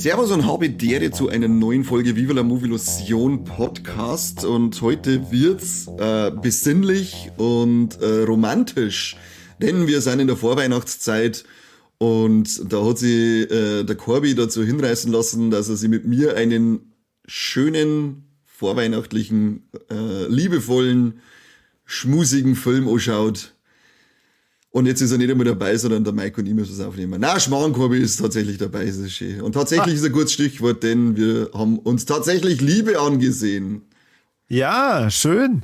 Servus und habe Dere zu einer neuen Folge Viva la Movilusion Podcast, und heute wird's besinnlich und romantisch, denn wir sind in der Vorweihnachtszeit und da hat sich der Corby dazu hinreißen lassen, dass er sich mit mir einen schönen, vorweihnachtlichen, liebevollen, schmusigen Film anschaut. Und jetzt ist er nicht einmal dabei, sondern der Mike und ich müssen es aufnehmen. Na, Schmarrn-Corby ist tatsächlich dabei, ist es schön. Und tatsächlich ist ein gutes Stichwort, denn wir haben uns tatsächlich Liebe angesehen. Ja, schön.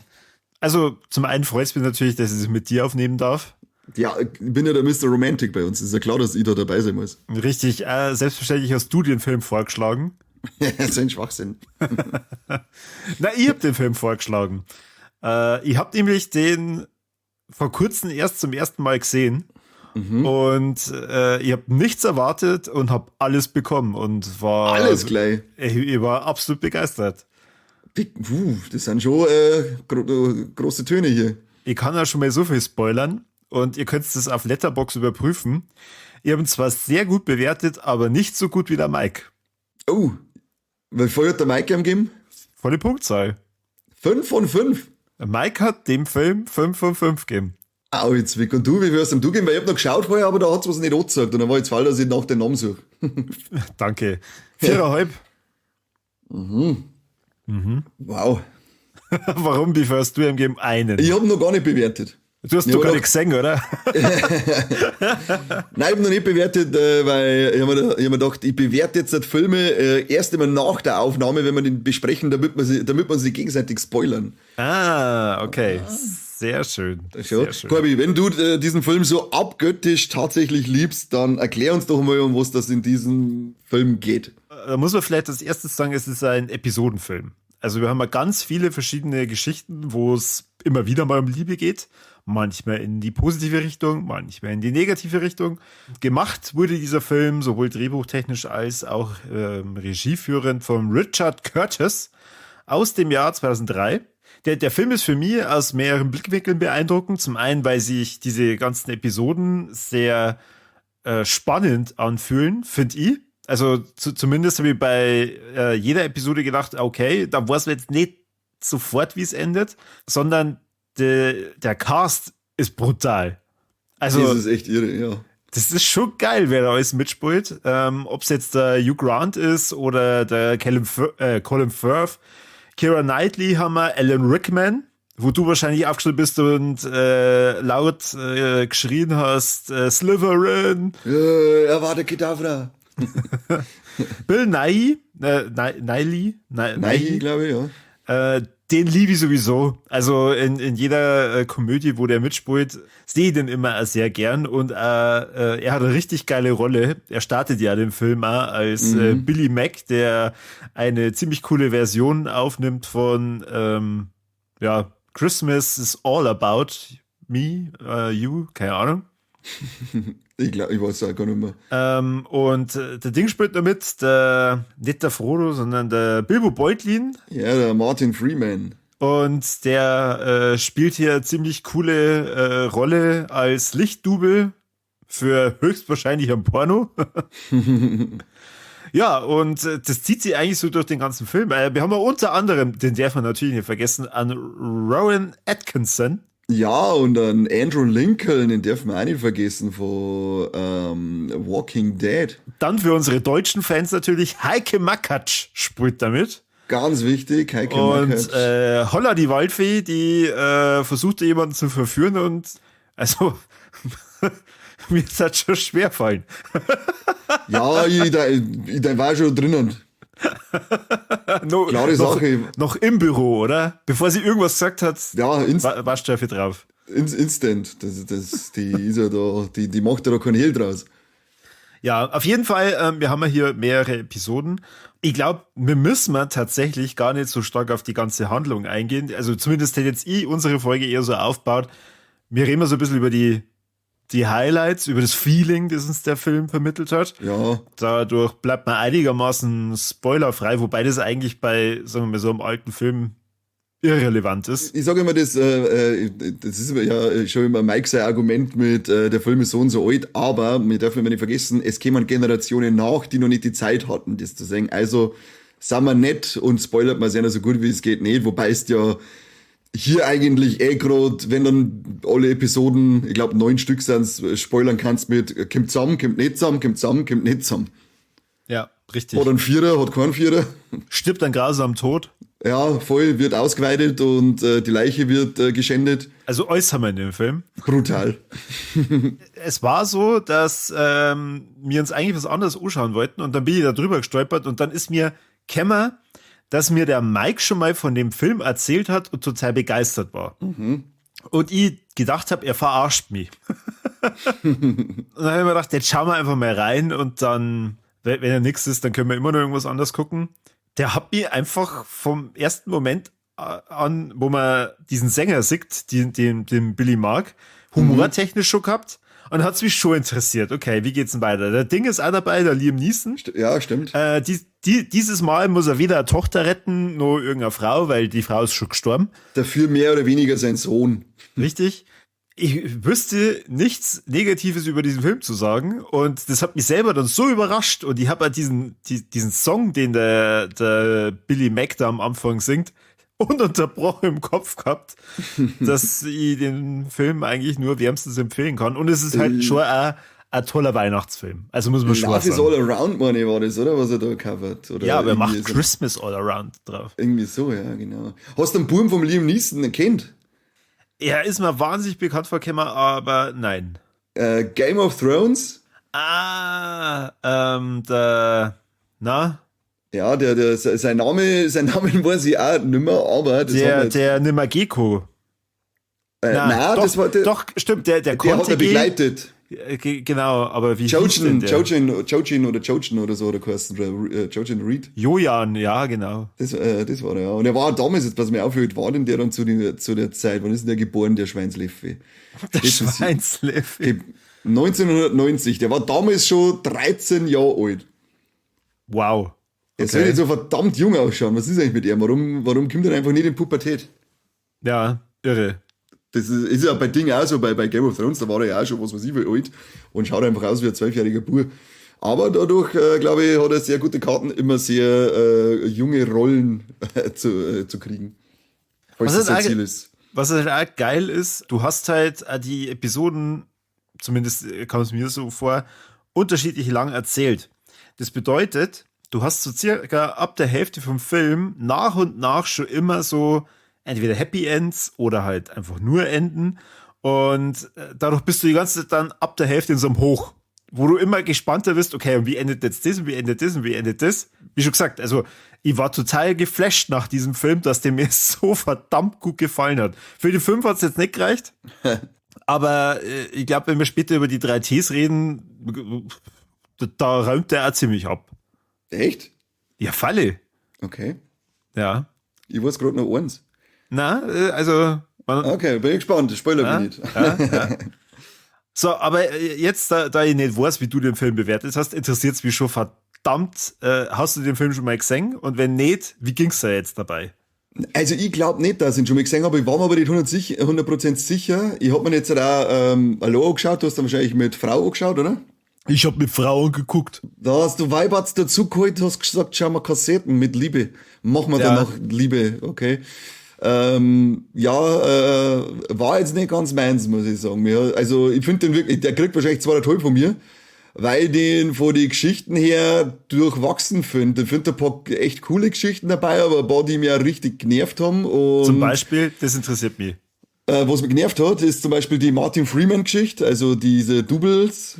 Also zum einen freut es mich natürlich, dass ich es mit dir aufnehmen darf. Ja, ich bin ja der Mr. Romantic bei uns. Ist ja klar, dass ich da dabei sein muss. Richtig, selbstverständlich hast du den Film vorgeschlagen. Das ist ein Schwachsinn. Na, ich hab den Film vorgeschlagen. Ich hab nämlich den vor kurzem erst zum ersten Mal gesehen. Und ich habe nichts erwartet und habe alles bekommen und war alles gleich. Ich war absolut begeistert. Das sind schon große Töne hier. Ich kann ja schon mal so viel spoilern und ihr könnt das auf Letterboxd überprüfen. Ich habe ihn zwar sehr gut bewertet, aber nicht so gut wie der Mike. Oh, wie viel hat der Mike gegeben? Volle Punktzahl. 5 von 5. Mike hat dem Film 5 von 5 gegeben. Au, jetzt Wick. Und du, wie wirst du geben? Weil ich hab noch geschaut vorher, aber da hat's was nicht angezeigt. Und dann war jetzt Fall, dass ich nach den Namen suche. Danke. 4,5. Wow. Warum? Wie viel hast du ihm gegeben? Einen. Ich hab noch gar nicht bewertet. Du hast doch gar nicht gesehen, oder? Nein, ich hab noch nicht bewertet, weil ich hab mir gedacht, ich bewerte jetzt die Filme erst immer nach der Aufnahme, wenn wir den besprechen, damit wir sie gegenseitig spoilern. Ah, okay. Sehr schön. Sehr schön. Corby, wenn du diesen Film so abgöttisch tatsächlich liebst, dann erklär uns doch mal, um was das in diesem Film geht. Da muss man vielleicht als erstes sagen, es ist ein Episodenfilm. Also wir haben ja ganz viele verschiedene Geschichten, wo es immer wieder mal um Liebe geht. Manchmal in die positive Richtung, manchmal in die negative Richtung. Gemacht wurde dieser Film sowohl drehbuchtechnisch als auch regieführend von Richard Curtis aus dem Jahr 2003. Der Film ist für mich aus mehreren Blickwinkeln beeindruckend. Zum einen, weil sich diese ganzen Episoden sehr spannend anfühlen, finde ich. Also zumindest habe ich bei jeder Episode gedacht, okay, da weiß man jetzt nicht sofort, wie es endet, sondern der Cast ist brutal. Also, das ist echt irre, ja. Das ist schon geil, wer da alles mitspielt. Ob es jetzt der Hugh Grant ist oder der Colin Firth. Keira Knightley haben wir, Alan Rickman, wo du wahrscheinlich aufgestellt bist und laut geschrien hast, Slytherin. Erwarte Kedavra. Bill Nighy, glaube ich, ja. Den liebe ich sowieso. Also in jeder Komödie, wo der mitspielt, sehe ich den immer sehr gern. Und er hat eine richtig geile Rolle. Er startet ja den Film auch als Billy Mack, der eine ziemlich coole Version aufnimmt von Christmas is all about me, you, keine Ahnung. Ich glaube, ich weiß es auch gar nicht mehr. Und der Ding spielt noch mit, nicht der Frodo, sondern der Bilbo Beutlin. Ja, der Martin Freeman. Und der spielt hier eine ziemlich coole Rolle als Lichtdubel für höchstwahrscheinlich ein Porno. Ja, und das zieht sich eigentlich so durch den ganzen Film. Wir haben ja unter anderem, den darf man natürlich nicht vergessen, an Rowan Atkinson. Ja, und an Andrew Lincoln, den dürfen wir auch nicht vergessen, von Walking Dead. Dann für unsere deutschen Fans natürlich Heike Makatsch spielt damit. Ganz wichtig, Heike Makatsch. Und Holla die Waldfee, die versuchte jemanden zu verführen und also mir ist das schon schwerfallen. Ja, ich war schon drinnen. Klare Sache. Noch im Büro, oder? Bevor sie irgendwas gesagt hat, ja, warst du dafür drauf. Instant. Die ist ja da, die macht ja da keinen Hehl draus. Ja, auf jeden Fall, wir haben ja hier mehrere Episoden. Ich glaube, wir müssen tatsächlich gar nicht so stark auf die ganze Handlung eingehen. Also zumindest hätte jetzt unsere Folge eher so aufgebaut. wir reden mal so ein bisschen über die Highlights, über das Feeling, das uns der Film vermittelt hat. Ja. Dadurch bleibt man einigermaßen spoilerfrei, wobei das eigentlich bei, sagen wir mal, so einem alten Film irrelevant ist. Ich sage immer, das ist ja schon immer Mike sein Argument mit, der Film ist so und so alt, aber wir dürfen immer nicht vergessen, es kämen Generationen nach, die noch nicht die Zeit hatten, das zu sagen. Also, sagen wir nett und spoilert man sehr so gut wie es geht nicht, wobei es ja hier eigentlich gerade, wenn dann alle Episoden, ich glaube 9 Stück sind, spoilern kannst mit kommt zusammen, kommt nicht zusammen, kommt zusammen, kommt nicht zusammen. Ja, richtig. Hat einen Vierer, hat keinen Vierer. Stirbt ein grausam Tod. Ja, voll, wird ausgeweitet und die Leiche wird geschändet. Also alles haben wir in dem Film. Brutal. Es war so, dass wir uns eigentlich was anderes anschauen wollten und dann bin ich da drüber gestolpert und dann ist mir gekommen, dass mir der Mike schon mal von dem Film erzählt hat und total begeistert war. Mhm. Und ich gedacht habe, er verarscht mich. Und dann habe ich mir gedacht, jetzt schauen wir einfach mal rein und dann, wenn er nichts ist, dann können wir immer noch irgendwas anderes gucken. Der hat mich einfach vom ersten Moment an, wo man diesen Sänger sieht, den Billy Mark, humortechnisch schon gehabt. Und hat es mich schon interessiert. Okay, wie geht's denn weiter? Der Ding ist auch dabei, der Liam Neeson. Ja, stimmt. Dieses Mal muss er weder eine Tochter retten, noch irgendeine Frau, weil die Frau ist schon gestorben. Dafür mehr oder weniger sein Sohn. Richtig. Ich wüsste nichts Negatives über diesen Film zu sagen. Und das hat mich selber dann so überrascht. Und ich habe diesen Song, den der Billy Mack da am Anfang singt, ununterbrochen im Kopf gehabt, dass ich den Film eigentlich nur wärmstens empfehlen kann. Und es ist halt schon ein toller Weihnachtsfilm. Also muss man schon Love sagen. is All Around Money war das, oder? Was er da covert. Oder ja, aber er macht so. Christmas All Around drauf. Irgendwie so, ja, genau. Hast du den Buben vom Liam Neeson erkannt? Er ist mir wahnsinnig bekannt vorgekommen, aber nein. Game of Thrones? Ja, sein Name weiß ich auch nicht mehr, aber das der Nimageko. Nein, das war der. Doch, stimmt, der konnte hat er begleitet. Genau, aber wie Jojin oder so, oder Jojin Reed. Jojan, ja, genau. Das war er, ja. Und er war damals, jetzt, was mir aufhört, war denn der dann zu der Zeit, wann ist denn der geboren, der Schweinsleffe? Der Schweinsleffe. 1990, der war damals schon 13 Jahre alt. Wow. Er soll jetzt so verdammt jung ausschauen. Was ist eigentlich mit ihm? Warum kommt er einfach nicht in Pubertät? Ja, irre. Das ist ja bei Dingen auch so, bei Game of Thrones, da war er ja auch schon, was weiß ich, wie alt und schaut einfach aus wie ein 12-jähriger Bub. Aber dadurch, glaube ich, hat er sehr gute Karten, immer sehr junge Rollen zu kriegen. Falls das sein Ziel ist. Was halt auch geil ist, du hast halt die Episoden, zumindest kam es mir so vor, unterschiedlich lang erzählt. Das bedeutet, du hast so circa ab der Hälfte vom Film nach und nach schon immer so entweder Happy Ends oder halt einfach nur Enden. Und dadurch bist du die ganze Zeit dann ab der Hälfte in so einem Hoch, wo du immer gespannter bist, okay, und wie endet jetzt das und wie endet das und wie endet das? Wie schon gesagt, also ich war total geflasht nach diesem Film, dass der mir so verdammt gut gefallen hat. Für die 5 hat es jetzt nicht gereicht, aber ich glaube, wenn wir später über die 3 Ts reden, da räumt der auch ziemlich ab. Echt? Ja, Falle. Okay. Ja. Ich weiß gerade noch eins. Na, also... Okay, bin ich gespannt, spoiler mich nicht. Ja. So, aber jetzt, da ich nicht weiß, wie du den Film bewertet hast, interessiert es mich schon verdammt. Hast du den Film schon mal gesehen? Und wenn nicht, wie ging's da jetzt dabei? Also ich glaube nicht, dass ich ihn schon mal gesehen habe. Ich war mir aber nicht 100% sicher. Ich habe mir jetzt auch Hallo angeschaut. Du hast dann wahrscheinlich mit Frau angeschaut, oder? Ich habe mit Frau angeguckt. Da hast du Weiberts dazu geholt, hast gesagt, schau mal Kassetten mit Liebe. Machen wir dann noch Liebe, okay. War jetzt nicht ganz meins, muss ich sagen. Ja, also ich finde den wirklich, der kriegt wahrscheinlich 2,5 von mir, weil ich den von den Geschichten her durchwachsen finde. Ich finde ein paar echt coole Geschichten dabei, aber ein paar, die mich auch richtig genervt haben. Und zum Beispiel, das interessiert mich. Was mich genervt hat, ist zum Beispiel die Martin Freeman-Geschichte, also diese Doubles.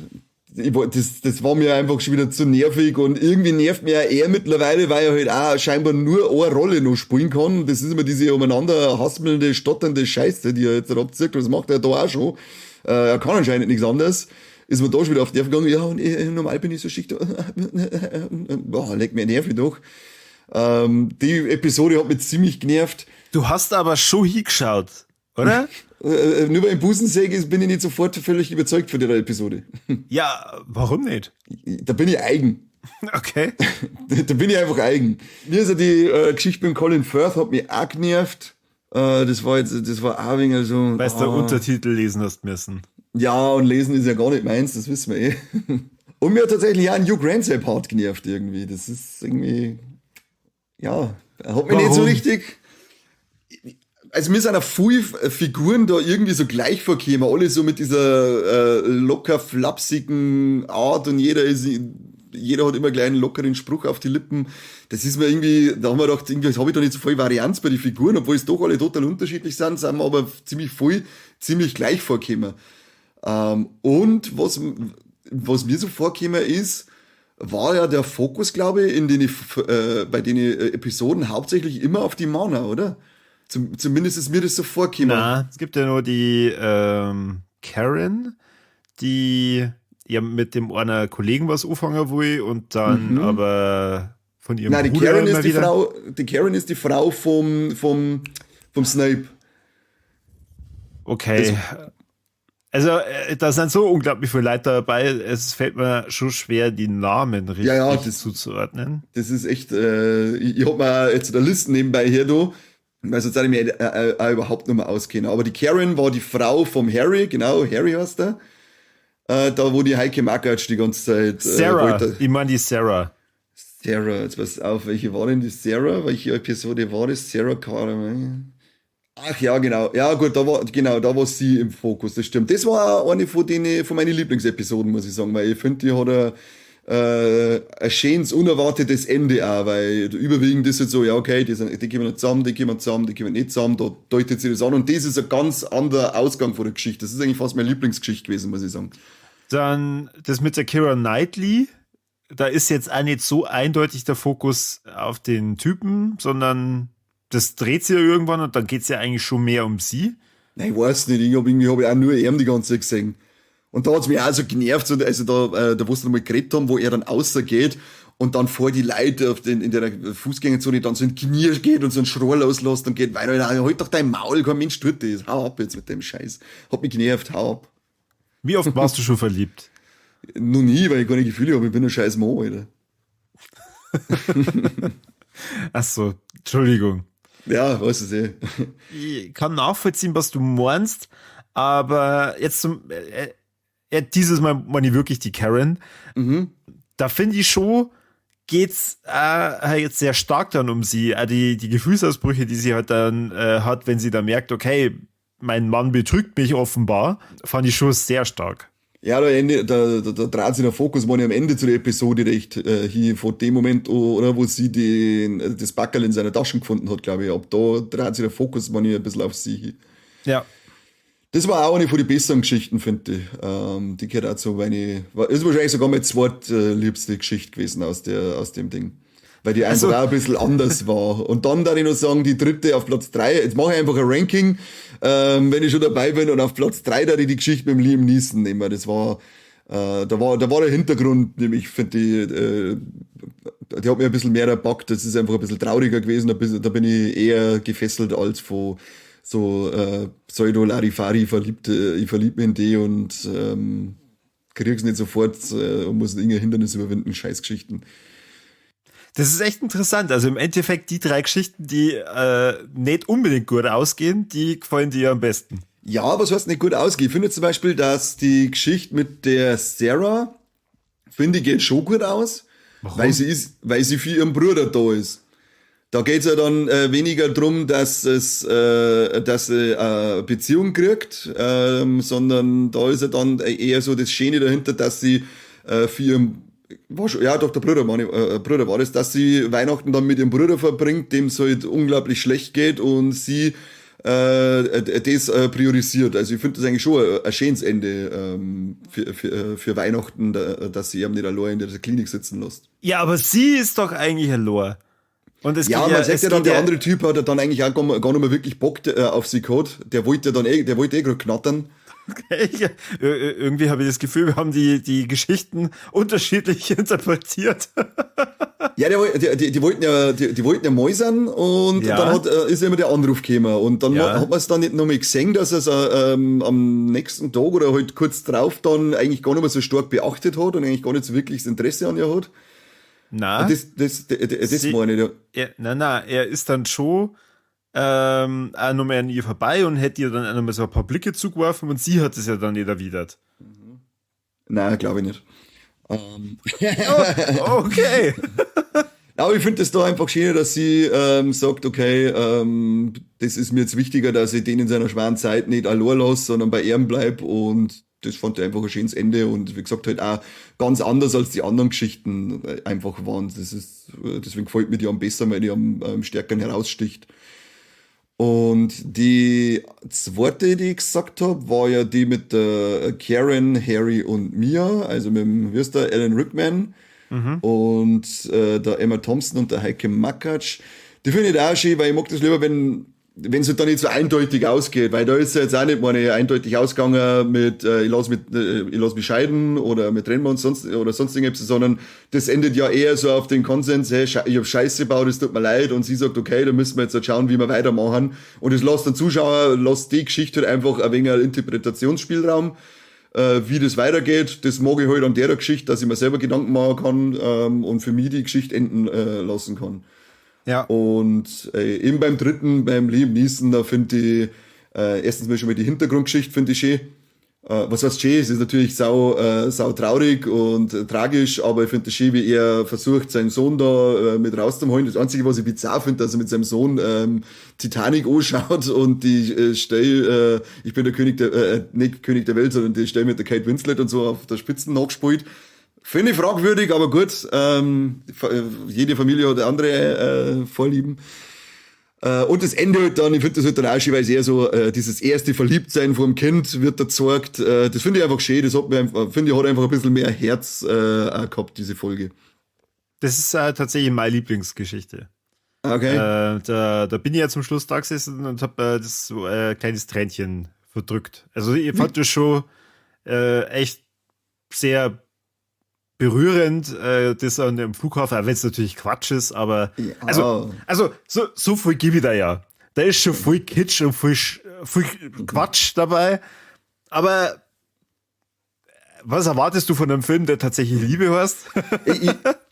Das war mir einfach schon wieder zu nervig und irgendwie nervt mir auch er mittlerweile, weil er halt auch scheinbar nur eine Rolle noch spielen kann. Das ist immer diese umeinander haspelnde, stotternde Scheiße, die er jetzt abzieht. Das macht er da auch schon. Er kann anscheinend nichts anderes. Ist mir da schon wieder auf die Nerven gegangen. Ja, und normal bin ich so schick. Boah, leck mir Nerven doch. Die Episode hat mich ziemlich genervt. Du hast aber schon hingeschaut, oder? Nur weil ich Busen säge, bin ich nicht sofort völlig überzeugt von der Episode. Ja, warum nicht? Da bin ich eigen. Okay. Da bin ich einfach eigen. Mir ist ja die Geschichte mit Colin Firth hat mich auch genervt. Das war auch ein wenig so. Weil du der Untertitel lesen hast müssen. Ja, und lesen ist ja gar nicht meins, das wissen wir eh. Und mir hat tatsächlich auch ein Hugh Grant sehr hart genervt irgendwie. Das ist irgendwie, ja, hat mich nicht so richtig. Also mir sind auch viele Figuren da irgendwie so gleich vorgekommen, alle so mit dieser locker flapsigen Art und jeder hat immer gleich einen lockeren Spruch auf die Lippen. Das ist mir irgendwie, da haben wir gedacht, irgendwie habe ich da nicht so viel Varianz bei den Figuren, obwohl es doch alle total unterschiedlich sind wir aber ziemlich gleich vorgekommen. Und was mir so vorgekommen ist, war ja der Fokus, glaube ich, bei den Episoden hauptsächlich immer auf die Männer, oder? Zumindest ist mir das so vorgekommen. Na, es gibt ja nur die Karen, die ja mit dem einer Kollegen was anfangen will und dann aber von ihrem Nein, Bruder immer wieder. Die Karen ist die Frau vom Snape. Okay. Also, da sind so unglaublich viele Leute dabei, es fällt mir schon schwer, die Namen richtig zuzuordnen. Das ist echt, ich hab mir jetzt eine Liste nebenbei hier, weil sonst hätte ich mich auch überhaupt nicht mehr auskennen. Aber die Karen war die Frau vom Harry, genau, Harry heißt er. Da, wo die Heike Makatsch die ganze Zeit Sarah, ich meine die Sarah. Sarah, jetzt pass auf, welche war denn die Sarah? Welche Episode war das? Sarah Carter. Ach ja, genau. Ja, gut, da war sie im Fokus, das stimmt. Das war auch eine von meinen Lieblingsepisoden, muss ich sagen, weil ich finde, die hat ein schönes, unerwartetes Ende auch, weil überwiegend ist es so, ja, okay, die kommen nicht zusammen, die kommen nicht zusammen, da deutet sich das an und das ist ein ganz anderer Ausgang von der Geschichte. Das ist eigentlich fast meine Lieblingsgeschichte gewesen, muss ich sagen. Dann das mit der Keira Knightley, da ist jetzt auch nicht so eindeutig der Fokus auf den Typen, sondern das dreht sich ja irgendwann und dann geht es ja eigentlich schon mehr um sie. Nein, ich weiß nicht, irgendwie hab ich auch nur ihm die ganze Zeit gesehen. Und da hat's mich auch so genervt, also da wo sie nochmal geredet haben, wo er dann rausgeht und dann vor die Leute in der Fußgängerzone dann so in die Knie geht und so einen Schrei loslässt und geht weiter, halt doch dein Maul, kein Mensch tut das, hau ab jetzt mit dem Scheiß. Hat mich genervt, hau ab. Wie oft warst du schon verliebt? Noch nie, weil ich keine Gefühle habe, ich bin ein scheiß Mann, Alter. Ach so, Entschuldigung. Ja, weiß es eh. Ich kann nachvollziehen, was du meinst, aber jetzt dieses Mal meine ich wirklich die Karen. Mhm. Da finde ich schon, geht's jetzt sehr stark dann um sie. Die Gefühlsausbrüche, die sie halt dann hat, wenn sie dann merkt, okay, mein Mann betrügt mich offenbar, fand ich schon sehr stark. Ja, da dreht sich der Fokus am Ende zu der Episode recht hier von dem Moment, oder wo sie das Backerl in seiner Tasche gefunden hat, glaube ich. Ab da dreht sich der Fokus ein bisschen auf sie hin. Ja. Das war auch eine von den besseren Geschichten, finde ich. Die gehört auch so, ist wahrscheinlich sogar meine zweitliebste Geschichte gewesen aus dem Ding. Weil die einfach auch ein bisschen anders war. Und dann darf ich noch sagen, die dritte auf Platz 3. Jetzt mache ich einfach ein Ranking, wenn ich schon dabei bin. Und auf Platz 3 darf ich die Geschichte mit dem Liam Neeson nehmen. Das war, da war der Hintergrund, nämlich finde die hat mir ein bisschen mehr erbackt. Das ist einfach ein bisschen trauriger gewesen. Da bin ich eher gefesselt als von so Pseudo-Larifari ich verlieb mich in die und krieg's nicht sofort und muss irgendein Hindernis überwinden. Scheißgeschichten. Das ist echt interessant. Also im Endeffekt die 3 Geschichten, die nicht unbedingt gut ausgehen, die gefallen dir am besten. Ja, was heißt nicht gut ausgehen? Ich finde zum Beispiel, dass die Geschichte mit der Sarah, finde ich, geht schon gut aus. Warum? Weil sie für ihren Bruder da ist. Da geht's ja dann weniger drum, dass sie eine Beziehung kriegt, sondern da ist ja dann eher so das Schöne dahinter, dass sie für ihren der Bruder war das, dass sie Weihnachten dann mit ihrem Bruder verbringt, dem es halt unglaublich schlecht geht und sie das priorisiert. Also ich finde das eigentlich schon ein schönes Ende für Weihnachten, dass sie eben nicht allein in der Klinik sitzen lässt. Ja, aber sie ist doch eigentlich ein Lore. Und es ja, man sagt ja dann, der andere Typ hat ja dann eigentlich auch gar nicht mehr wirklich Bock auf sie gehabt. Der wollte gerade knattern. Irgendwie habe ich das Gefühl, wir haben die Geschichten unterschiedlich interpretiert. Ja, die wollten ja mäusern und Ja. dann ist immer der Anruf gekommen. Und dann Ja. hat man es dann nicht nochmal gesehen, dass er es am nächsten Tag oder halt kurz drauf dann eigentlich gar nicht mehr so stark beachtet hat und eigentlich gar nicht so wirklich das Interesse an ihr hat. Na, Und das meine ich, ja. er ist dann schon auch nochmal an ihr vorbei und hätte ihr dann auch nochmal so ein paar Blicke zugeworfen und sie hat es ja dann nicht erwidert. Nein, glaube ich nicht. Oh, okay. Aber ich finde es da einfach schön, dass sie sagt, okay, das ist mir jetzt wichtiger, dass ich den in seiner schweren Zeit nicht allein lasse, sondern bei ihm bleib, und das fand ich einfach ein schönes Ende und wie gesagt halt auch ganz anders als die anderen Geschichten einfach waren. Deswegen gefällt mir die am besten, weil die am stärkeren heraussticht. Und die zweite, die ich gesagt habe, war ja die mit der Karen, Harry und Mia, also mit dem, wie heißt der, Alan Rickman und der Emma Thompson und der Heike Makatsch. Die finde ich auch schön, weil ich mag das lieber, wenn es halt dann nicht so eindeutig ausgeht, weil da ist ja jetzt auch nicht meine eindeutig ausgegangen mit ich lass mich scheiden oder wir trennen uns sonst irgendwas, sondern das endet ja eher so auf den Konsens, hey, ich hab Scheiße gebaut, es tut mir leid, und sie sagt, okay, da müssen wir jetzt halt schauen, wie wir weitermachen, und es lässt den Zuschauer, die Geschichte halt einfach ein wenig Interpretationsspielraum, wie das weitergeht. Das mag ich halt an der Geschichte, dass ich mir selber Gedanken machen kann und für mich die Geschichte enden lassen kann. Ja. Und eben beim dritten, beim Liam Neeson, da finde ich erstens mal schon mal die Hintergrundgeschichte finde ich schön. Was heißt schön? Es ist natürlich sau traurig und tragisch, aber ich finde es schön, wie er versucht, seinen Sohn da mit rauszuholen. Das Einzige, was ich bizarr finde, dass er mit seinem Sohn Titanic anschaut und die ich bin der König nicht König der Welt, sondern die Stelle mit der Kate Winslet und so auf der Spitze nachgespielt. Finde ich fragwürdig, aber gut, jede Familie hat andere Vorlieben. Und das Ende halt dann, ich finde das halt dann auch schön, weil es eher so dieses erste Verliebtsein vom Kind wird da gezeigt. Das finde ich einfach schön, das hat einfach ein bisschen mehr Herz auch gehabt, diese Folge. Das ist tatsächlich meine Lieblingsgeschichte. Okay. Da bin ich ja zum Schluss da gesessen und habe das so kleines Tränchen verdrückt. Also ich fand das schon echt sehr berührend, das an dem Flughafen, auch wenn es natürlich Quatsch ist, aber Ja. also so viel gebe ich da ja. Da ist schon viel Kitsch und viel Quatsch dabei, aber was erwartest du von einem Film, der tatsächlich Liebe heißt?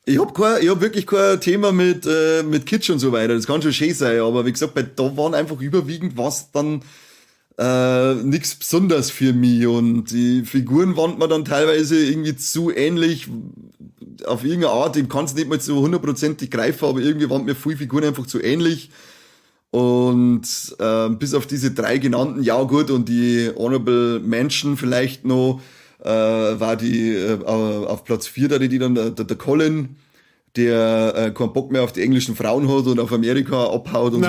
Ich hab wirklich kein Thema mit Kitsch und so weiter. Das kann schon schön sein, aber wie gesagt, da waren einfach überwiegend was dann nichts Besonderes für mich, und die Figuren waren mir dann teilweise irgendwie zu ähnlich auf irgendeine Art. Ich kann es nicht mal so hundertprozentig greifen, aber irgendwie waren mir viele Figuren einfach zu ähnlich. Und bis auf diese drei genannten, ja gut, und die Honorable Mention vielleicht noch, war die auf Platz 4, da die dann der Colin, der keinen Bock mehr auf die englischen Frauen hat und auf Amerika abhaut und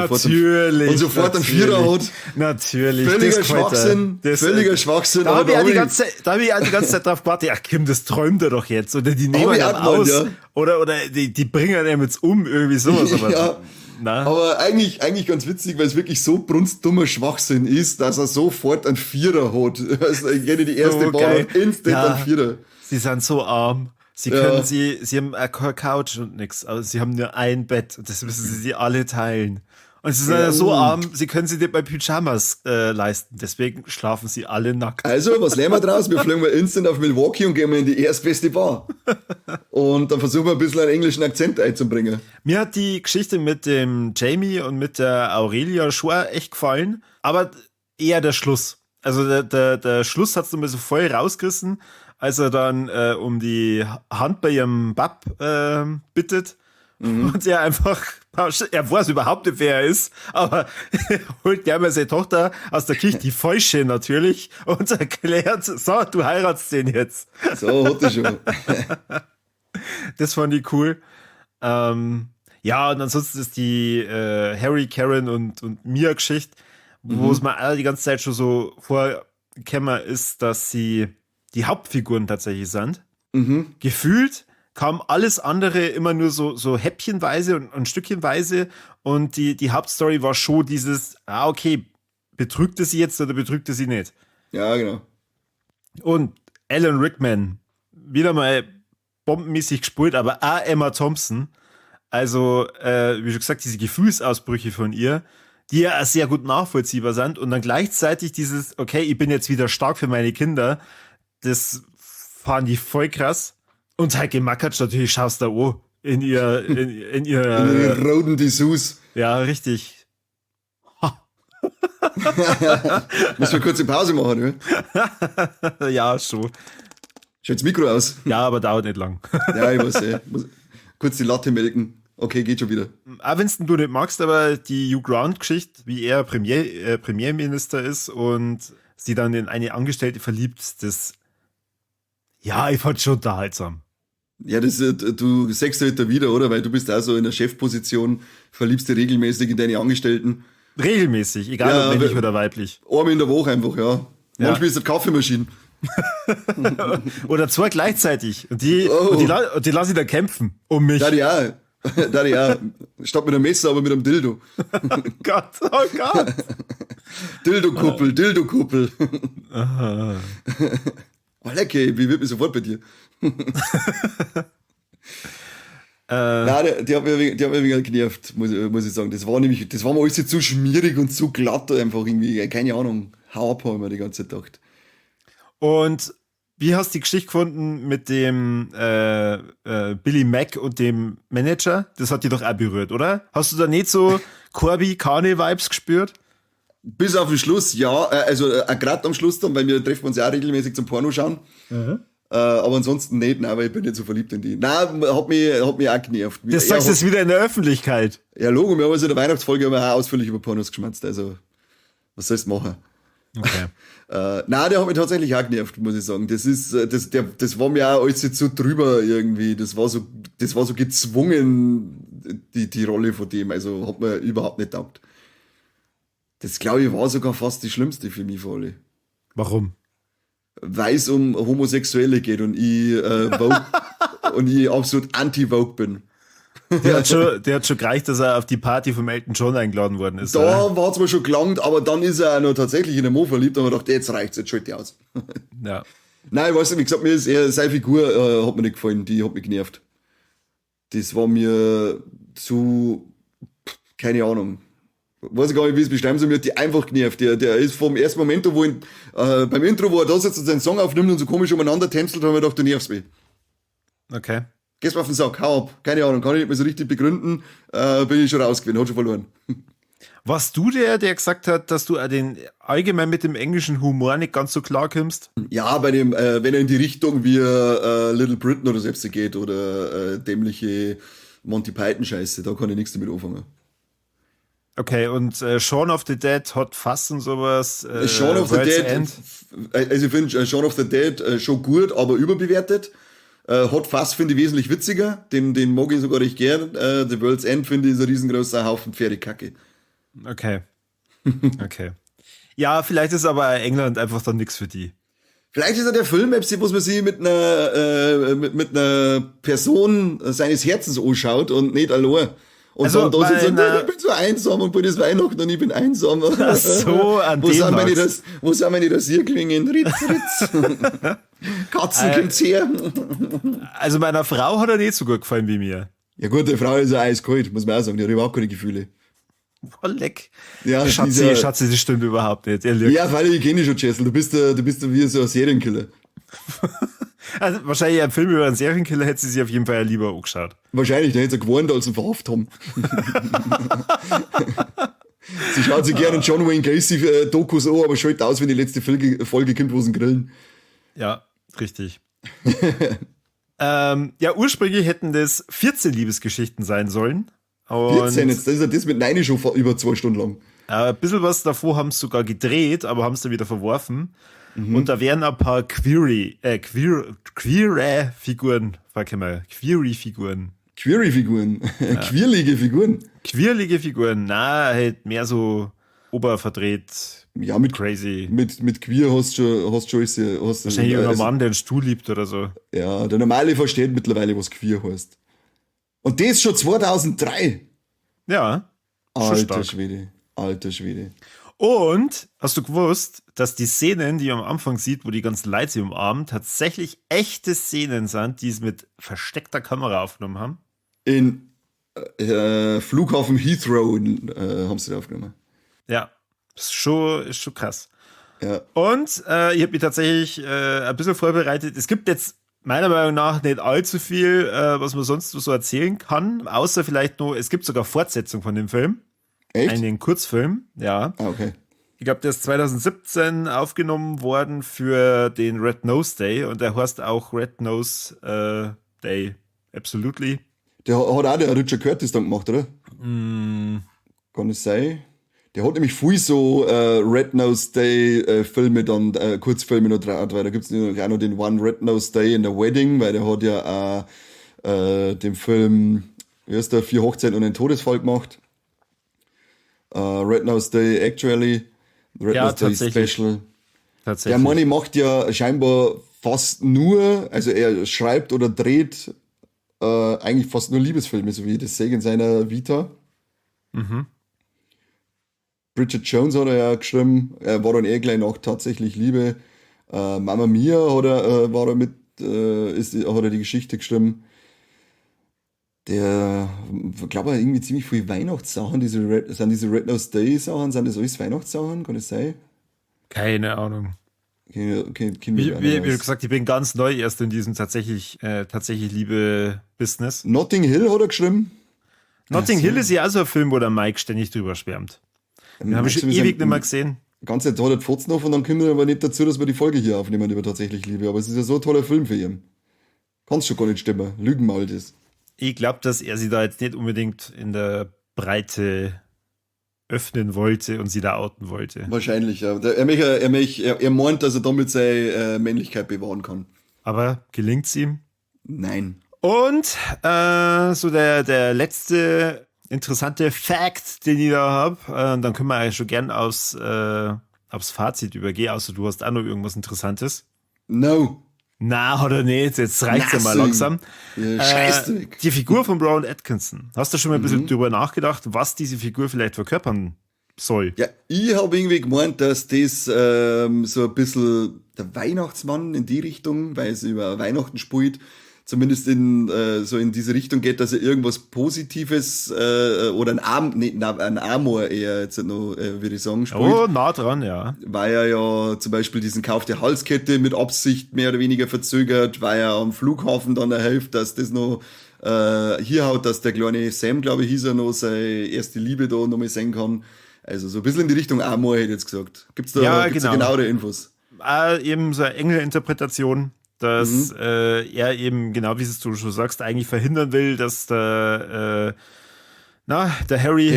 sofort einen Vierer hat. Natürlich. Völliger Schwachsinn. Da habe ich auch die ganze Zeit drauf gewartet, ach Kim, das träumt er doch jetzt. Oder die nehmen ihn aus. Ja. Oder die bringen ihn jetzt um, irgendwie sowas. Aber, ja. Aber eigentlich ganz witzig, weil es wirklich so brunstdummer Schwachsinn ist, dass er sofort einen Vierer hat. Also ich kenne die erste Ball und instant einen Vierer. Sie sind so arm. Sie haben keine Couch und nix, aber sie haben nur ein Bett und das müssen sie alle teilen. Und sie sind ja so arm, sie können sich nicht bei Pyjamas leisten, deswegen schlafen sie alle nackt. Also, was lernen wir draus? Wir fliegen mal instant auf Milwaukee und gehen mal in die erstbeste Bar. Und dann versuchen wir ein bisschen einen englischen Akzent einzubringen. Mir hat die Geschichte mit dem Jamie und mit der Aurelia schon echt gefallen, aber eher der Schluss. Also der Schluss hat's nochmal so voll rausgerissen, als er dann um die Hand bei ihrem Bab bittet und er einfach, er weiß überhaupt nicht, wer er ist, aber holt der mal seine Tochter aus der Kirche, die Falsche natürlich, und erklärt, so, du heiratst den jetzt. So, hat er schon. Das fand ich cool. Ja, und ansonsten ist die Harry, Karen und Mia-Geschichte, wo es mir die ganze Zeit schon so vorgekommen ist, dass sie die Hauptfiguren tatsächlich sind. Gefühlt kam alles andere immer nur so häppchenweise und stückchenweise, und die Hauptstory war schon dieses, okay, betrügt er sie jetzt oder betrügt er sie nicht? Ja, genau. Und Alan Rickman, wieder mal bombenmäßig gespielt, aber auch Emma Thompson. Also, wie schon gesagt, diese Gefühlsausbrüche von ihr, die ja auch sehr gut nachvollziehbar sind. Und dann gleichzeitig dieses, okay, ich bin jetzt wieder stark für meine Kinder, das fahren die voll krass. Und Heike Makatsch natürlich, schaust da an, in ihr Roten Dessous. ja, richtig. Müssen wir kurz eine Pause machen, ne? Ja, schon. Schalt das Mikro aus. Ja, aber dauert nicht lang. Ja, ich weiß, muss kurz die Latte melken. Okay, geht schon wieder. Auch wenn du nicht magst, aber die Hugh Grant-Geschichte, wie er Premierminister ist und sie dann in eine Angestellte verliebt, das, ja, ich fand schon unterhaltsam. Ja, das, du sagst halt da wieder, oder? Weil du bist auch so in der Chefposition, verliebst dich regelmäßig in deine Angestellten. Regelmäßig, egal Ja, ob männlich oder weiblich. Einmal in der Woche einfach, ja. Ja. Manchmal ist das Kaffeemaschine. Oder zwei gleichzeitig. Und die lasse ich dann kämpfen um mich. Da die auch. Da die auch. Statt mit einem Messer, aber mit einem Dildo. Gott, oh Gott. Dildo-Kuppel, Dildo-Kuppel. Oh, lecker, ich wird mich sofort bei dir. Nein, die hat mich ein wenig genervt, muss ich sagen. Das war mir alles zu schmierig und zu glatt einfach irgendwie. Keine Ahnung. Hau ab, haben wir die ganze Zeit gedacht. Und wie hast du die Geschichte gefunden mit dem Billy Mack und dem Manager? Das hat dich doch auch berührt, oder? Hast du da nicht so Corby-Kane-Vibes gespürt? Bis auf den Schluss, ja. Also gerade am Schluss dann, weil wir treffen uns ja auch regelmäßig zum Porno schauen. Aber ansonsten nicht, nein, weil ich bin nicht so verliebt in die. Nein, hat mich auch genervt. Das sagst du jetzt wieder in der Öffentlichkeit. Ja, Logo, wir haben also in der Weihnachtsfolge auch ausführlich über Pornos geschmatzt, also was sollst du machen? Okay. Nein, der hat mich tatsächlich auch genervt, muss ich sagen. Das war mir auch alles zu drüber irgendwie. Das war so gezwungen, die Rolle von dem. Also hat mir überhaupt nicht taugt. Das, glaube ich, war sogar fast die schlimmste für mich von alle. Warum? Weil es um Homosexuelle geht und ich absolut anti-Vogue bin. Der hat schon gereicht, dass er auf die Party vom Elton John eingeladen worden ist. Da war es mir schon gelangt, aber dann ist er auch noch tatsächlich in den Mo verliebt und ich dachte, jetzt reicht's, jetzt schalte ich aus. Ja. Nein, ich weiß nicht, wie gesagt, mir ist eher seine Figur hat mir nicht gefallen, die hat mich genervt. Das war mir zu, keine Ahnung. Weiß ich gar nicht, wie es beschreiben soll, mir hat die einfach genervt. Der ist vom ersten Moment, wo beim Intro, wo er da sitzt und seinen Song aufnimmt und so komisch umeinander tänzelt, haben wir gedacht, du nervst mich. Okay. Gehst mir auf den Sack, hau ab. Keine Ahnung, kann ich nicht mehr so richtig begründen. Bin ich schon rausgewesen, hat schon verloren. Warst du der gesagt hat, dass du allgemein mit dem englischen Humor nicht ganz so klar kommst? Ja, bei dem, wenn er in die Richtung wie Little Britain oder selbst geht oder dämliche Monty Python Scheiße, da kann ich nichts damit anfangen. Okay, und Shaun of the Dead, Hot Fuzz und sowas. Shaun of the World's Dead, End. also ich finde Shaun of the Dead schon gut, aber überbewertet. Hot Fuzz finde ich wesentlich witziger, den mag ich sogar recht gern. The World's End finde ich ist ein riesengroßer Haufen Pferdekacke. Okay. Okay. Ja, vielleicht ist aber England einfach dann nichts für die. Vielleicht ist er der Film, wo man sich mit einer Person seines Herzens anschaut und nicht allein. Und Also, dann da sitzt und weil, ich bin so einsam und bald ist Weihnachten und ich bin einsam. Ach so, an wo dem sind meine lag's. wo sind meine Rasierklingen? Ritz, Ritz. Katzen kommt's her. Also meiner Frau hat er nicht so gut gefallen wie mir. Ja gut, die Frau ist ja eiskalt, muss man auch sagen. Die hat überhaupt keine Gefühle. Oh, leck. Ja, Schatzi, das stimmt überhaupt nicht. Er lügt. Ja, weil ich kenne dich schon, Jessel. Du bist wie so ein Serienkiller. Also wahrscheinlich ein Film über einen Serienkiller hätte sie sich auf jeden Fall lieber angeschaut. Wahrscheinlich, der hätte sie gewarnt, als sie verhaftet haben. Sie schaut sich gerne John Wayne Gacy Dokus an, aber schaut aus, wenn die letzte Folge kommt, wo sie grillen. Ja, richtig. Ja, ursprünglich hätten das 14 Liebesgeschichten sein sollen. Und 14, jetzt das ist ja das mit Neine schon über 2 Stunden lang. ein bisschen was davor haben sie sogar gedreht, aber haben es dann wieder verworfen. Und da wären ein paar queere Figuren, Query-Figuren. Query-Figuren. Queerlige Figuren. Queerlige Figuren, halt mehr so oberverdreht, Ja, mit crazy. Mit Queer hast schon Wahrscheinlich ein Mann, der einen Stuhl liebt oder so. Ja, der Normale versteht mittlerweile, was Queer heißt. Und das schon 2003. Ja, schon Alter stark. Schwede. Alter Schwede. Und hast du gewusst, dass die Szenen, die man am Anfang sieht, wo die ganzen Leute sie umarmen, tatsächlich echte Szenen sind, die es mit versteckter Kamera aufgenommen haben? In Flughafen Heathrow haben sie da aufgenommen. Ja, ist schon krass. Ja. Und ich habe mich tatsächlich ein bisschen vorbereitet. Es gibt jetzt meiner Meinung nach nicht allzu viel, was man sonst so erzählen kann, außer vielleicht nur, es gibt sogar Fortsetzung von dem Film. Echt? Einen Kurzfilm, ja. Ah, okay. Ich glaube, der ist 2017 aufgenommen worden für den Red Nose Day und der heißt auch Red Nose Day. Absolutely. Der hat auch der Richard Curtis dann gemacht, oder? Kann es sein? Der hat nämlich viel so Red Nose Day Filme dann, Kurzfilme noch drauf, weil da gibt's auch noch den One Red Nose Day in the Wedding, weil der hat ja auch den Film, wie heißt der, 4 Hochzeiten und ein Todesfall gemacht. Red Nose Day Actually, Red Ja, Nose Day tatsächlich. Special. Der Tatsächlich. Mann macht ja scheinbar fast nur, also er schreibt oder dreht eigentlich fast nur Liebesfilme, so wie ich das sehe in seiner Vita. Bridget Jones hat er ja geschrieben, er war dann gleich nach tatsächlich Liebe. Mamma Mia hat war er mit, hat er die Geschichte geschrieben. Der, ich glaube, irgendwie ziemlich viele Weihnachtssachen, diese Red Nose Day Sachen, sind das alles Weihnachtssachen, kann das sein? Keine Ahnung. Okay, Wie gesagt, ich bin ganz neu erst in diesem tatsächlich Liebe-Business. Notting Hill hat er geschrieben. Notting Ach so. Hill ist ja auch so ein Film, wo der Mike ständig drüber schwärmt. Den habe ich schon ewig nicht mehr gesehen. Ganz Zeit hat er die Fotzen auf und dann kommen wir aber nicht dazu, dass wir die Folge hier aufnehmen über tatsächlich Liebe. Aber es ist ja so ein toller Film für ihn. Kann's schon gar nicht stimmen. Lügen mal das. Ich glaube, dass er sie da jetzt nicht unbedingt in der Breite öffnen wollte und sie da outen wollte. Wahrscheinlich, ja. Er meint, dass er damit seine Männlichkeit bewahren kann. Aber gelingt's ihm? Nein. Und so der letzte interessante Fact, den ich da habe, dann können wir eigentlich schon gern aufs Fazit übergehen, außer du hast auch noch irgendwas Interessantes. No. Na, hat er nicht, jetzt reicht's ja mal langsam. Ja, Scheißdreck. Die Figur von Rowan Atkinson. Hast du schon mal ein bisschen drüber nachgedacht, was diese Figur vielleicht verkörpern soll? Ja, ich habe irgendwie gemeint, dass das so ein bisschen der Weihnachtsmann in die Richtung, weil es über Weihnachten spielt, zumindest so in diese Richtung geht, dass er irgendwas Positives oder ein Amor eher jetzt noch, würde ich sagen, spielt. Oh, nah dran, ja. Weil er ja zum Beispiel diesen Kauf der Halskette mit Absicht mehr oder weniger verzögert, weil er am Flughafen dann hilft, dass das noch hier haut, dass der kleine Sam, glaube ich, hieß er noch, seine erste Liebe da noch mal sehen kann. Also so ein bisschen in die Richtung Amor, hätte ich jetzt gesagt. Gibt's da genauere Infos? Eben so eine Engel-Interpretation, dass er eben, genau wie es du schon sagst, eigentlich verhindern will, dass der Harry.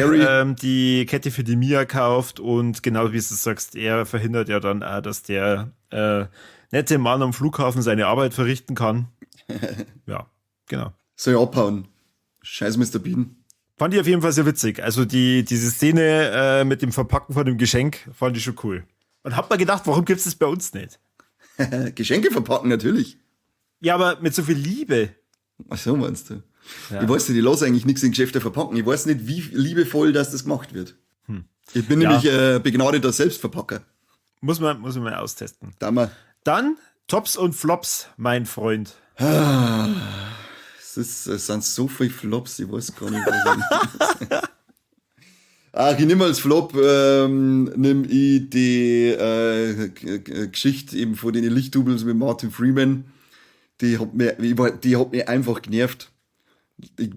Die Kette für die Mia kauft und genau wie du sagst, er verhindert ja dann auch, dass der nette Mann am Flughafen seine Arbeit verrichten kann. Ja, genau. Soll ich abhauen? Scheiß Mr. Bean. Fand ich auf jeden Fall sehr witzig. Also diese Szene mit dem Verpacken von dem Geschenk fand ich schon cool. Und hab mir gedacht, warum gibt's das bei uns nicht? Geschenke verpacken, natürlich. Ja, aber mit so viel Liebe. Ach so, meinst du? Ja. Ich weiß nicht, ich lasse eigentlich nichts in Geschäfte verpacken. Ich weiß nicht, wie liebevoll das gemacht wird. Ich bin nämlich begnadeter Selbstverpacker. Muss man mal austesten. Dann Tops und Flops, mein Freund. es sind so viele Flops, ich weiß gar nicht, was ich Ach, ich nehme als Flop, nehme ich die Geschichte eben von den Lichtdoubles mit Martin Freeman. Die hat mich einfach genervt. Ich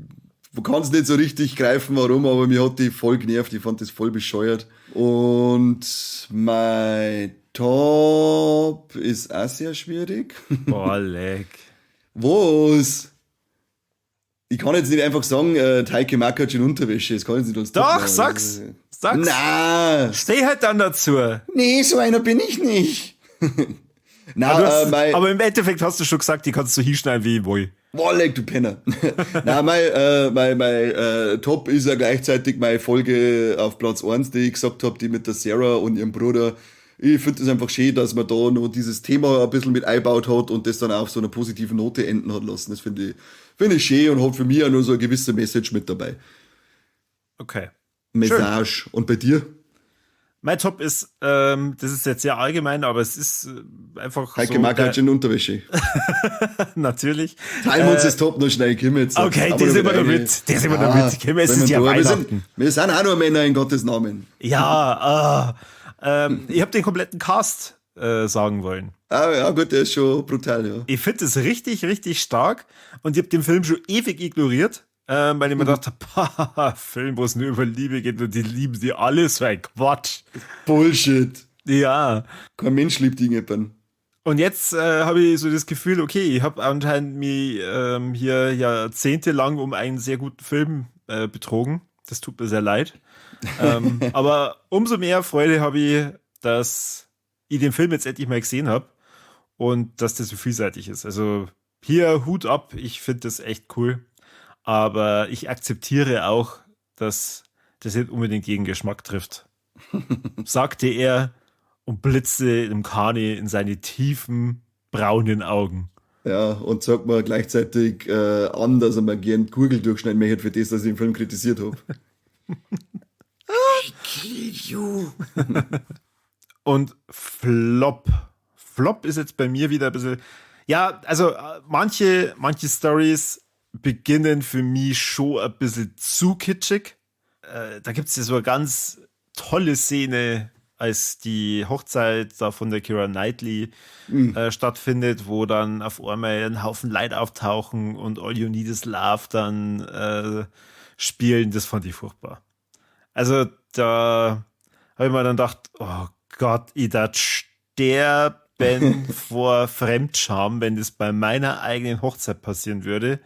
kann es nicht so richtig greifen, warum, aber mir hat die voll genervt. Ich fand das voll bescheuert. Und mein Top ist auch sehr schwierig. Boah, leck. Was? Ich kann jetzt nicht einfach sagen, Teike Makac in Unterwäsche. Das kann ich jetzt nicht als Top Doch, machen. sag's. Na, Steh halt dann dazu. nee, so einer bin ich nicht. Na, Aber im Endeffekt hast du schon gesagt, die kannst du hinschneiden, wie ich will. Wolleck, du Penner. Na, mein Top ist ja gleichzeitig meine Folge auf Platz 1, die ich gesagt habe, die mit der Sarah und ihrem Bruder. Ich finde es einfach schön, dass man da noch dieses Thema ein bisschen mit eingebaut hat und das dann auf so einer positiven Note enden hat lassen. Das finde ich schön und hat für mich auch noch so eine gewisse Message mit dabei. Okay. Message. Und bei dir? Mein Top ist, das ist jetzt sehr allgemein, aber es ist einfach Heike so. Makatsch in Unterwäsche. Natürlich. Teilen wir uns das Top noch schnell, Kim jetzt. Okay, der ist immer noch mit. Der ist immer noch mit. Kim, es ist ja Weihnachten. Wir sind auch nur Männer in Gottes Namen. Ja, ich habe den kompletten Cast sagen wollen. Ah, ja, gut, der ist schon brutal, ja. Ich finde es richtig, richtig stark und ich habe den Film schon ewig ignoriert, weil ich mir gedacht habe, Film, wo es nur über Liebe geht und die lieben sie alles, so ein Quatsch. Bullshit. Ja. Kein Mensch liebt ihn eben. Und jetzt habe ich so das Gefühl, okay, ich habe anscheinend mich hier jahrzehntelang um einen sehr guten Film betrogen. Das tut mir sehr leid. Aber umso mehr Freude habe ich, dass ich den Film jetzt endlich mal gesehen habe und dass das so vielseitig ist. Also hier Hut ab, ich finde das echt cool. Aber ich akzeptiere auch, dass das nicht unbedingt jeden Geschmack trifft. Sagte er und blitzte dem Kani in seine tiefen, braunen Augen. Ja, und sagt mir gleichzeitig an, dass er mir gern die Gurgel durchschneiden möchte für das, dass ich den Film kritisiert habe. I kill you. Und Flop. Flop ist jetzt bei mir wieder ein bisschen. Ja, also manche Stories beginnen für mich schon ein bisschen zu kitschig. Da gibt es ja so eine ganz tolle Szene, als die Hochzeit da von der Keira Knightley stattfindet, wo dann auf einmal ein Haufen Leute auftauchen und All You Need Is Love dann spielen. Das fand ich furchtbar. Also da habe ich mir dann gedacht, oh Gott, ich darf sterben vor Fremdscham, wenn das bei meiner eigenen Hochzeit passieren würde.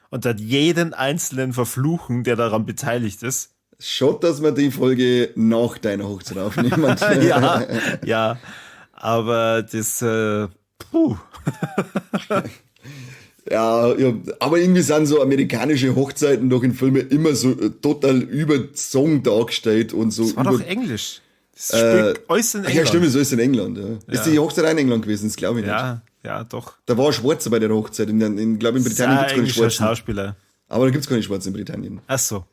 Und dann jeden Einzelnen verfluchen, der daran beteiligt ist. Schon, dass wir die Folge nach deiner Hochzeit aufnehmen. ja, aber das, Ja, aber irgendwie sind so amerikanische Hochzeiten doch in Filmen immer so total überzogen dargestellt und so. Das war doch Englisch. Das spielt alles in England. Ja, stimmt, das ist alles in England. Ja. Ist die Hochzeit auch in England gewesen? Das glaube ich nicht. Ja, doch. Da war ein Schwarzer bei der Hochzeit. Ich glaube, in Britannien gibt es keine Schwarzen. Schauspieler. Aber da gibt es keine Schwarzen in Britannien. Ach so.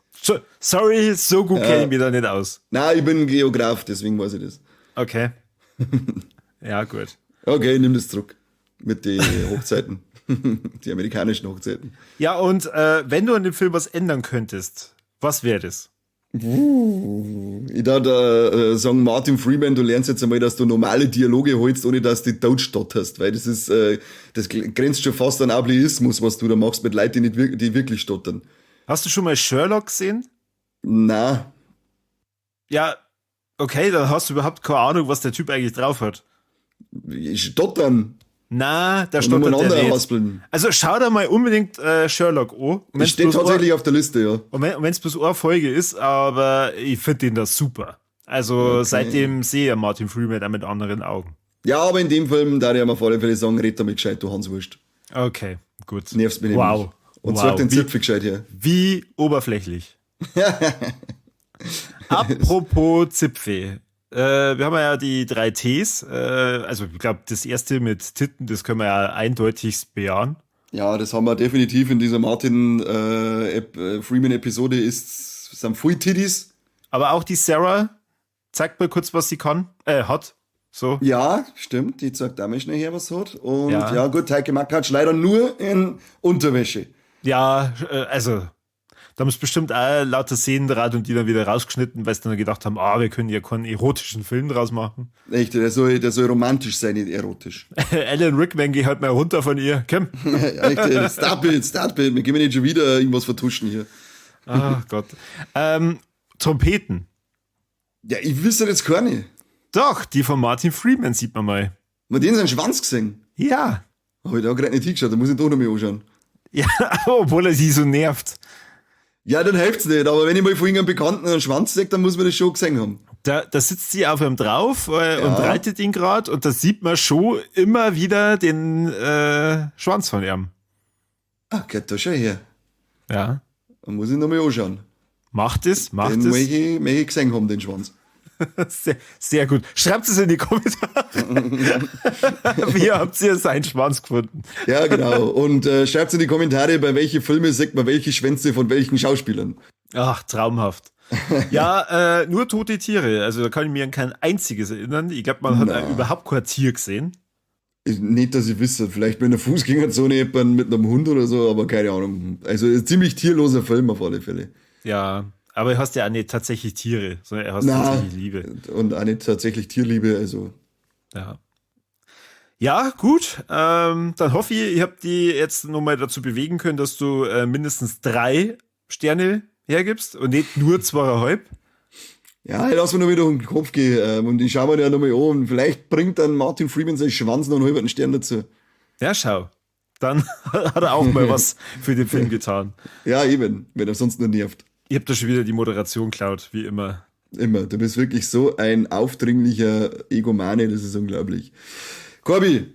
Sorry, so gut kenne ich mich da nicht aus. Nein, ich bin Geograf, deswegen weiß ich das. Okay. Ja, gut. Okay, nimm das zurück. Mit den Hochzeiten. Die amerikanischen Hochzeiten. Ja, und wenn du an dem Film was ändern könntest, was wäre das? Ich darf sagen, Martin Freeman, du lernst jetzt einmal, dass du normale Dialoge holst, ohne dass du tot stotterst, weil das ist, das grenzt schon fast an Ableismus, was du da machst mit Leuten, die wirklich stottern. Hast du schon mal Sherlock gesehen? Na. Ja, okay, dann hast du überhaupt keine Ahnung, was der Typ eigentlich drauf hat. Stottern. Na, da stottert der nicht. Haspeln. Also schau da mal unbedingt Sherlock an. Das steht tatsächlich auf der Liste, ja. Und wenn es bloß eine Folge ist, aber ich finde den da super. Also seitdem sehe ich Martin Freeman auch mit anderen Augen. Ja, aber in dem Film, da ich mir vor allem Fälle sagen, red damit gescheit, du Hanswurst. Okay, gut. Nervst mich wow. nämlich. Und sag den Zipfel gescheit her. Wie oberflächlich. Apropos Zipfel. Wir haben ja die 3 Ts. Also ich glaube, das erste mit Titten, das können wir ja eindeutig bejahen. Ja, das haben wir definitiv in dieser Martin Freeman-Episode sind Full Titties. Aber auch die Sarah zeigt mal kurz, was sie kann. Hat. So. Ja, stimmt. Die zeigt auch mal schnell her, was sie hat. Und ja gut, Heike Makatsch leider nur in Unterwäsche. Ja, also da muss bestimmt auch lauter Szenen draht und die dann wieder rausgeschnitten, weil sie dann gedacht haben, wir können ja keinen erotischen Film draus machen. Echt, der soll romantisch sein, nicht erotisch. Alan Rickman, geh halt mal runter von ihr. Komm. Echt, stop it. Wir gehen nicht schon wieder irgendwas vertuschen hier. Ach Gott. Trompeten. Ja, ich wüsste jetzt keine. Doch, die von Martin Freeman sieht man mal. Man den seinen Schwanz gesehen? Ja. Habe ich da gerade nicht hingeschaut, da muss ich doch noch mal anschauen. Ja, obwohl er sie so nervt. Ja, dann hilft's nicht, aber wenn ich mal von irgendeinem Bekannten einen Schwanz sehe, dann muss man das schon gesehen haben. Da sitzt sie auf ihm drauf und reitet ihn gerade und da sieht man schon immer wieder den Schwanz von ihm. Ah, geht da schon her. Ja. Dann muss ich noch mal anschauen. Macht es. Den möchte ich gesehen haben, den Schwanz. Sehr, sehr gut. Schreibt es in die Kommentare. Wie habt ihr seinen Schwanz gefunden? Ja, genau. Und schreibt in die Kommentare, bei welchen Filmen sagt man welche Schwänze von welchen Schauspielern. Ach, traumhaft. Ja, nur tote Tiere. Also da kann ich mir an kein einziges erinnern. Ich glaube, man hat überhaupt kein Tier gesehen. Nicht, dass ich wüsste, vielleicht bei einer Fußgängerzone jemand mit einem Hund oder so, aber keine Ahnung. Also ein ziemlich tierloser Film auf alle Fälle. Ja, aber er hast ja auch nicht tatsächlich Tiere, sondern er hast tatsächlich Liebe. Und auch nicht tatsächlich Tierliebe, also. Ja. Ja, gut. Dann hoffe ich, ich habe die jetzt nochmal dazu bewegen können, dass du mindestens 3 Sterne hergibst und nicht nur 2,5. Ja, lass mir noch wieder um den Kopf gehen und ich schaue mir den nochmal an und vielleicht bringt dann Martin Freeman seinen Schwanz noch einen halben Stern dazu. Ja, schau. Dann hat er auch mal was für den Film getan. Ja, eben, wenn er sonst nur nervt. Ich hab da schon wieder die Moderation klaut, wie immer. Immer, du bist wirklich so ein aufdringlicher Egomane, das ist unglaublich. Corby,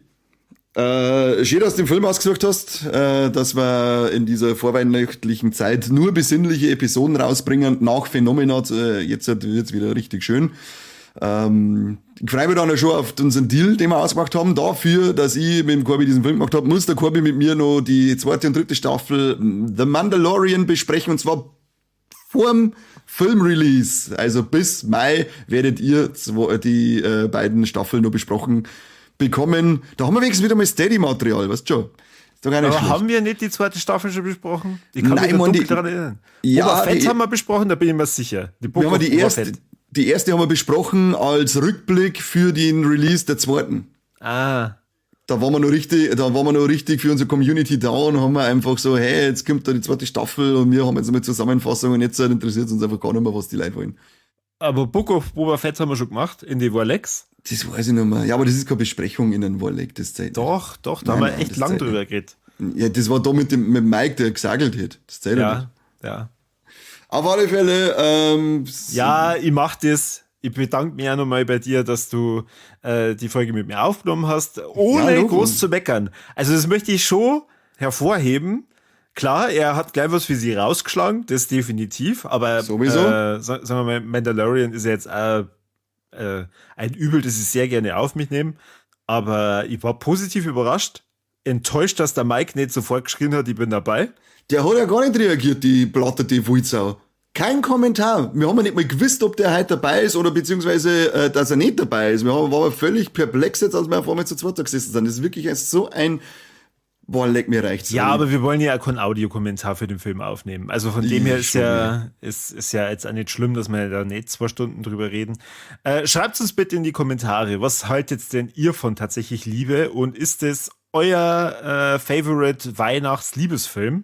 schön, dass du den Film ausgesucht hast, dass wir in dieser vorweihnachtlichen Zeit nur besinnliche Episoden rausbringen nach Phänomenat. Jetzt wird's wieder richtig schön. Ich freue mich dann schon auf unseren Deal, den wir ausgemacht haben. Dafür, dass ich mit dem Corby diesen Film gemacht habe, muss der Corby mit mir noch die 2. und 3. Staffel The Mandalorian besprechen, und zwar vorm Filmrelease. Also bis Mai werdet ihr die beiden Staffeln noch besprochen bekommen. Da haben wir wenigstens wieder mal Steady-Material, weißt du schon? Ist doch gar nicht Aber schlecht. haben wir nicht die 2. Staffel schon besprochen? Ich kann Nein, mich da Mann, dunkel daran erinnern. Ja, Boba Fett die- haben wir besprochen, da bin ich mir sicher. Wir haben die erste haben wir besprochen als Rückblick für den Release der 2. Ah, Da waren wir noch richtig für unsere Community da und haben wir einfach so, hey, jetzt kommt da die 2. Staffel und wir haben jetzt eine Zusammenfassung und jetzt interessiert uns einfach gar nicht mehr, was die Leute wollen. aber Book of Boba Fett haben wir schon gemacht, in die Warlex. Das weiß ich nicht mehr. Ja, aber das ist keine Besprechung in einem Warleg, das Zeit. Doch, da Nein, haben wir nein, echt das lang Zeit drüber geredet. Ja, das war da mit Mike, der gesagelt hat. Das zählt ja nicht. Ja. Auf alle Fälle, Ja, ich mach das. Ich bedanke mich auch nochmal bei dir, dass du die Folge mit mir aufgenommen hast, ohne Logo. groß zu meckern. Also das möchte ich schon hervorheben. Klar, er hat gleich was für sie rausgeschlagen, das definitiv, aber Sowieso. sagen wir mal, Mandalorian ist ja jetzt ein Übel, das ich sehr gerne auf mich nehme, aber ich war positiv überrascht, enttäuscht, dass der Mike nicht sofort geschrien hat, ich bin dabei. der hat ja gar nicht reagiert, die Platte, die Wulzau. Kein Kommentar. Wir haben ja nicht mal gewusst, ob der heute dabei ist oder beziehungsweise, dass er nicht dabei ist. Wir waren aber völlig perplex jetzt, als wir auf einmal zu zweit da gesessen sind. Das ist wirklich so ein, boah, leck mir reicht's. Ja, aber wir wollen ja auch keinen Audiokommentar für den Film aufnehmen. Also von dem her ist schon, ja, ist ja jetzt auch nicht schlimm, dass wir da nicht 2 Stunden drüber reden. Schreibt uns bitte in die Kommentare, was haltet denn ihr von tatsächlich Liebe und ist es euer Favorite Weihnachts-Liebesfilm?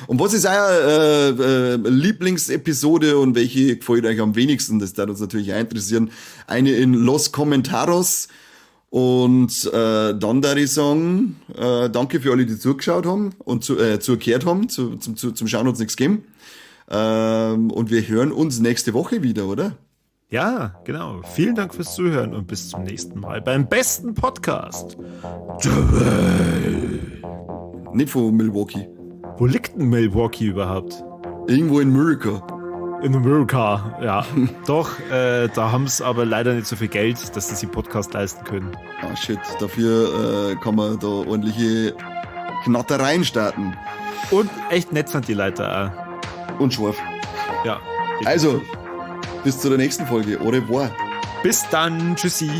Und was ist euer Lieblingsepisode und welche gefällt euch am wenigsten? Das darf uns natürlich auch interessieren. Eine in Los Comentaros. Und dann darf ich sagen, danke für alle, die zugeschaut haben und zugehört haben, zum Schauen uns nichts geben. Und wir hören uns nächste Woche wieder, oder? Ja, genau. Vielen Dank fürs Zuhören und bis zum nächsten Mal beim besten Podcast. Nicht von Milwaukee. Wo liegt denn Milwaukee überhaupt? Irgendwo in America. In America, ja. Doch, da haben es aber leider nicht so viel Geld, dass sie sich Podcast leisten können. Ah, shit. Dafür kann man da ordentliche Knattereien starten. Und echt nett sind die Leute auch. Und scharf. Ja. Also, bis zu der nächsten Folge. Au revoir. Bis dann. Tschüssi.